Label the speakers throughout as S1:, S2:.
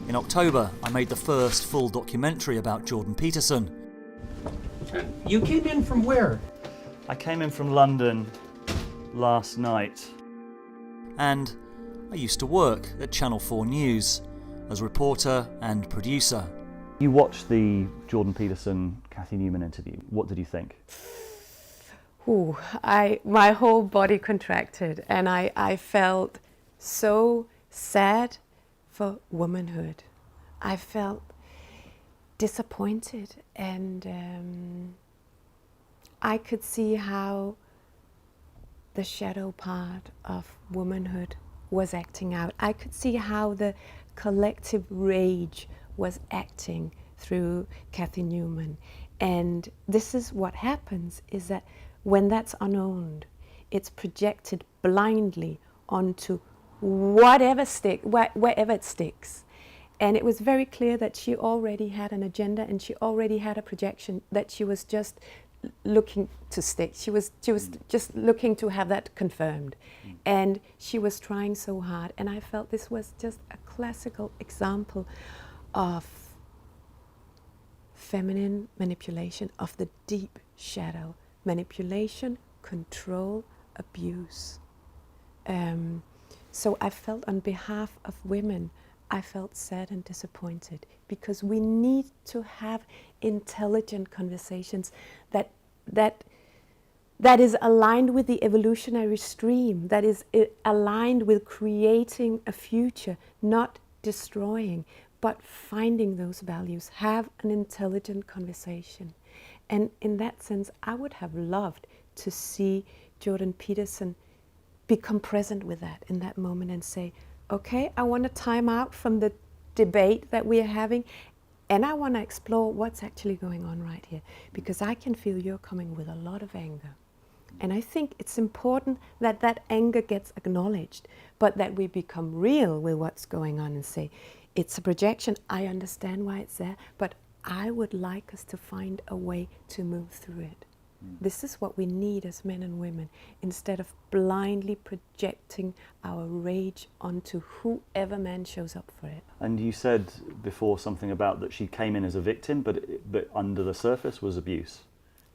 S1: In October, I made the first full documentary about Jordan Peterson.
S2: You came in from where?
S1: I came in from London last night. And I used to work at Channel 4 News as reporter and producer. You watched the Jordan Peterson, Cathy Newman interview. What did you think?
S3: Ooh, my whole body contracted, and I felt so sad for womanhood. I felt disappointed, and I could see how the shadow part of womanhood was acting out. I could see how the collective rage was acting through Cathy Newman. And this is what happens, is that when that's unowned, it's projected blindly onto wherever it sticks. And it was very clear that she already had an agenda, and she already had a projection that she was just looking to stick. She was just looking to have that confirmed. And she was trying so hard. And I felt this was just a classical example of feminine manipulation, of the deep shadow. Manipulation, control, abuse. So I felt, on behalf of women, I felt sad and disappointed, because we need to have intelligent conversations that is aligned with the evolutionary stream, that is aligned with creating a future, not destroying, but finding those values. Have an intelligent conversation. And in that sense, I would have loved to see Jordan Peterson become present with that in that moment and say, okay, I want to time out from the debate that we are having, and I want to explore what's actually going on right here, because I can feel you're coming with a lot of anger. And I think it's important that that anger gets acknowledged, but that we become real with what's going on and say, it's a projection, I understand why it's there, but I would like us to find a way to move through it. This is what we need as men and women, instead of blindly projecting our rage onto whoever man shows up for it.
S1: And you said before something about that she came in as a victim, but under the surface was abuse.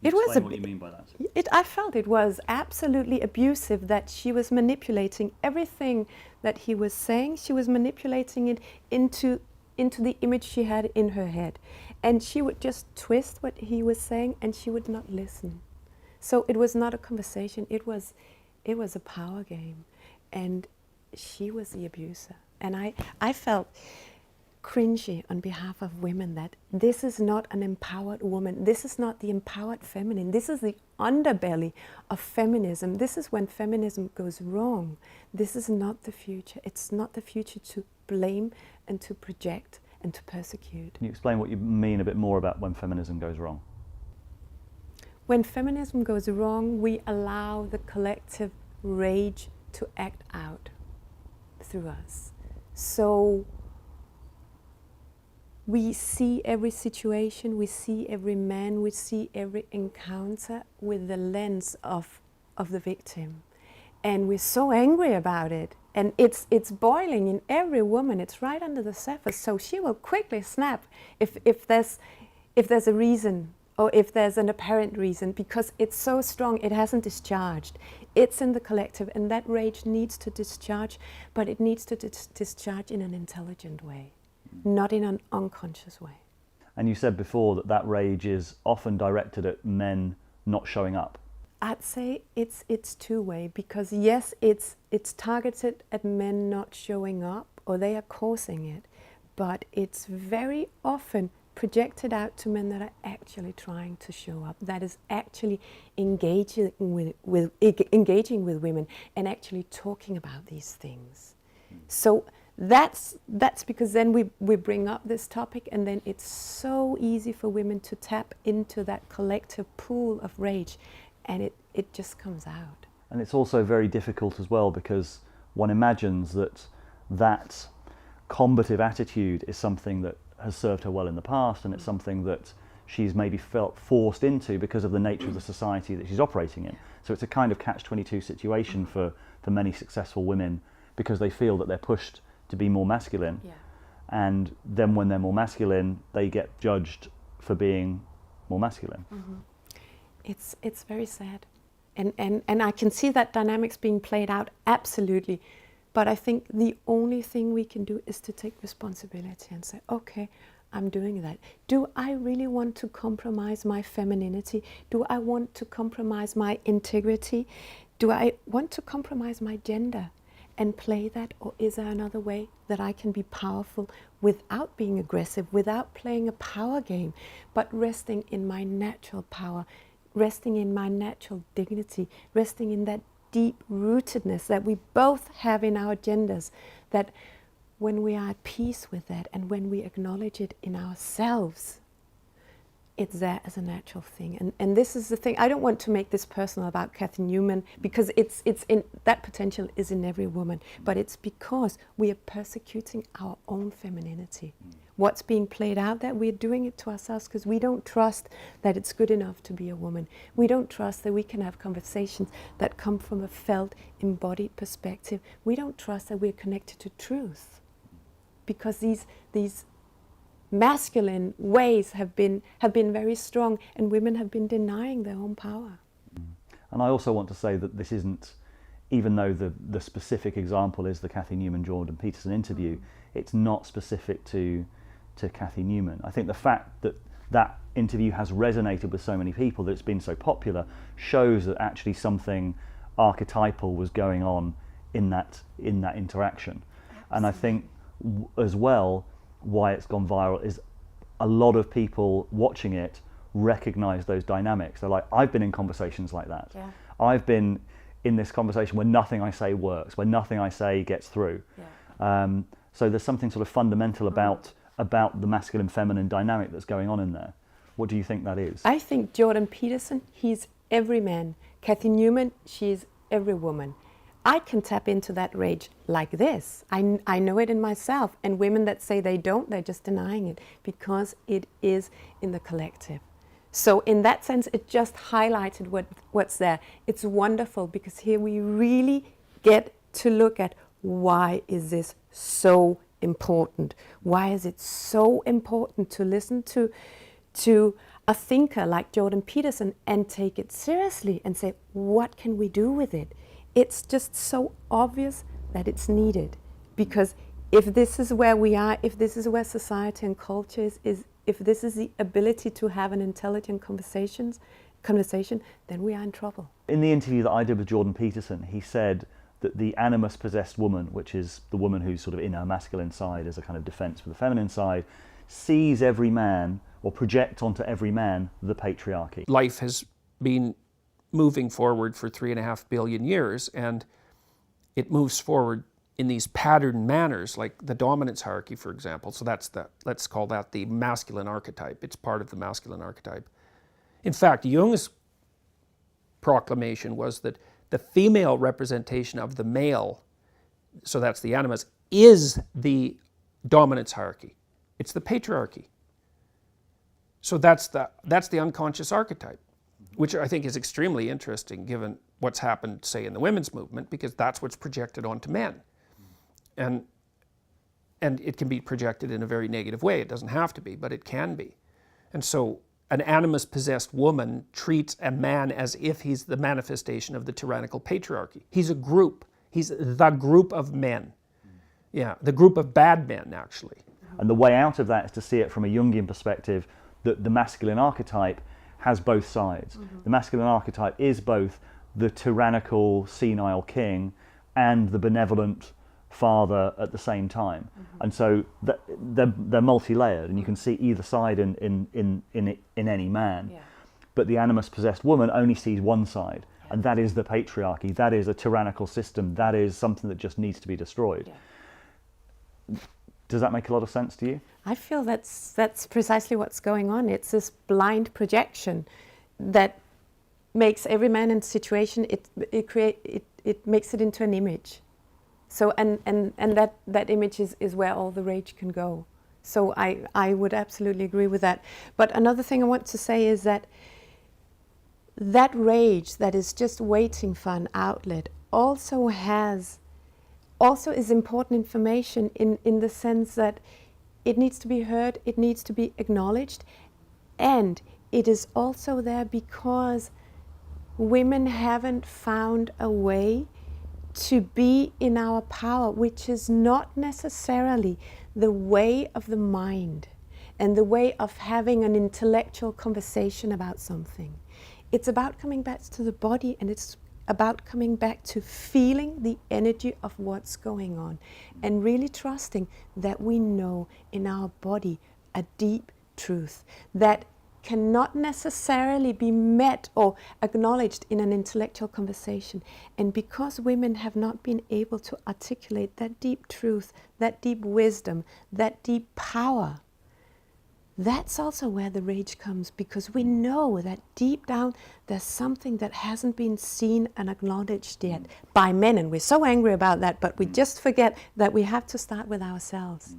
S1: Can you explain what you mean by that?
S3: I felt it was absolutely abusive, that she was manipulating everything that he was saying. She was manipulating it into the image she had in her head. And she would just twist what he was saying, and she would not listen. So it was not a conversation, it was a power game. And she was the abuser. And I felt cringy on behalf of women that this is not an empowered woman. This is not the empowered feminine. This is the underbelly of feminism. This is when feminism goes wrong. This is not the future. It's not the future to blame and to project and to persecute.
S1: Can you explain what you mean a bit more about when feminism goes wrong?
S3: When feminism goes wrong, we allow the collective rage to act out through us. So we see every situation, we see every man, we see every encounter with the lens of the victim. And we're so angry about it. And it's boiling in every woman. It's right under the surface. So she will quickly snap if there's a reason, or if there's an apparent reason, because it's so strong, it hasn't discharged. It's in the collective, and that rage needs to discharge, but it needs to discharge in an intelligent way, not in an unconscious way.
S1: And you said before that rage is often directed at men not showing up.
S3: I'd say it's two-way, because yes, it's targeted at men not showing up, or they are causing it, but it's very often projected out to men that are actually trying to show up, that is actually engaging with women and actually talking about these things. So that's because then we bring up this topic, and then it's so easy for women to tap into that collective pool of rage, and it just comes out.
S1: And it's also very difficult as well, because one imagines that combative attitude is something that has served her well in the past, and it's something that she's maybe felt forced into because of the nature of the society that she's operating in. So it's a kind of catch-22 situation for many successful women, because they feel that they're pushed to be more masculine.
S3: Yeah.
S1: and then when they're more masculine, they get judged for being more masculine.
S3: It's very sad. And I can see that dynamics being played out, absolutely. But I think the only thing we can do is to take responsibility and say, okay, I'm doing that. Do I really want to compromise my femininity? Do I want to compromise my integrity? Do I want to compromise my gender and play that? Or is there another way that I can be powerful without being aggressive, without playing a power game, but resting in my natural power, resting in my natural dignity, resting in that deep rootedness that we both have in our genders, that when we are at peace with that and when we acknowledge it in ourselves, it's there as a natural thing. And this is the thing, I don't want to make this personal about Cathy Newman, because it's in that potential is in every woman, but it's because we are persecuting our own femininity. What's being played out there, we're doing it to ourselves because we don't trust that it's good enough to be a woman. We don't trust that we can have conversations that come from a felt, embodied perspective. We don't trust that we're connected to truth, because these masculine ways have been very strong, and women have been denying their own power.
S1: And I also want to say that this isn't, even though the specific example is the Cathy Newman Jordan Peterson interview, it's not specific to Cathy Newman. I think the fact that that interview has resonated with so many people, that it's been so popular, shows that actually something archetypal was going on in that interaction. Absolutely. And I think as well, why it's gone viral is a lot of people watching it recognize those dynamics. They're like, I've been in conversations like that. Yeah. I've been in this conversation where nothing I say works, where nothing I say gets through. Yeah. So there's something sort of fundamental about the masculine feminine dynamic that's going on in there. What do you think that is?
S3: I think Jordan Peterson, he's every man. Cathy Newman, she's every woman. I can tap into that rage like this. I know it in myself. And women that say they don't, they're just denying it, because it is in the collective. So in that sense, it just highlighted what's there. It's wonderful, because here we really get to look at, why is this so important? Why is it so important to listen to a thinker like Jordan Peterson and take it seriously and say, what can we do with it? It's just so obvious that it's needed, because if this is where we are, if this is where society and culture is, if this is the ability to have an intelligent conversation, then we are in trouble.
S1: In the interview that I did with Jordan Peterson, he said that the Animus possessed woman, which is the woman who's sort of in her masculine side as a kind of defense for the feminine side, sees every man, or project onto every man, the patriarchy.
S2: Life has been moving forward for 3.5 billion years, and it moves forward in these patterned manners, like the dominance hierarchy, for example. So let's call that the masculine archetype. It's part of the masculine archetype. In fact, Jung's proclamation was that the female representation of the male, so that's the animus, is the dominance hierarchy. It's the patriarchy. So that's the unconscious archetype, which I think is extremely interesting given what's happened, say, in the women's movement, because that's what's projected onto men. And it can be projected in a very negative way. It doesn't have to be, but it can be. And so an animus-possessed woman treats a man as if he's the manifestation of the tyrannical patriarchy. He's a group. He's the group of men. Yeah, the group of bad men, actually.
S1: And the way out of that is to see it from a Jungian perspective, that the masculine archetype has both sides. Mm-hmm. The masculine archetype is both the tyrannical, senile king and the benevolent father at the same time. Mm-hmm. And so they're multi-layered, and you can see either side in any man. Yeah. But the animus-possessed woman only sees one side, and that is the patriarchy. That is a tyrannical system. That is something that just needs to be destroyed. Yeah. Does that make a lot of sense to you?
S3: I feel that's precisely what's going on. It's this blind projection that makes every man in situation, it makes it into an image. So and that image is where all the rage can go. So I would absolutely agree with that. But another thing I want to say is that rage that is just waiting for an outlet also is important information in the sense that it needs to be heard, it needs to be acknowledged, and it is also there because women haven't found a way to be in our power, which is not necessarily the way of the mind and the way of having an intellectual conversation about something. It's about coming back to the body, and it's about coming back to feeling the energy of what's going on and really trusting that we know in our body a deep truth that cannot necessarily be met or acknowledged in an intellectual conversation. And because women have not been able to articulate that deep truth, that deep wisdom, that deep power, that's also where the rage comes, because we know that deep down there's something that hasn't been seen and acknowledged yet by men, and we're so angry about that, but we just forget that we have to start with ourselves.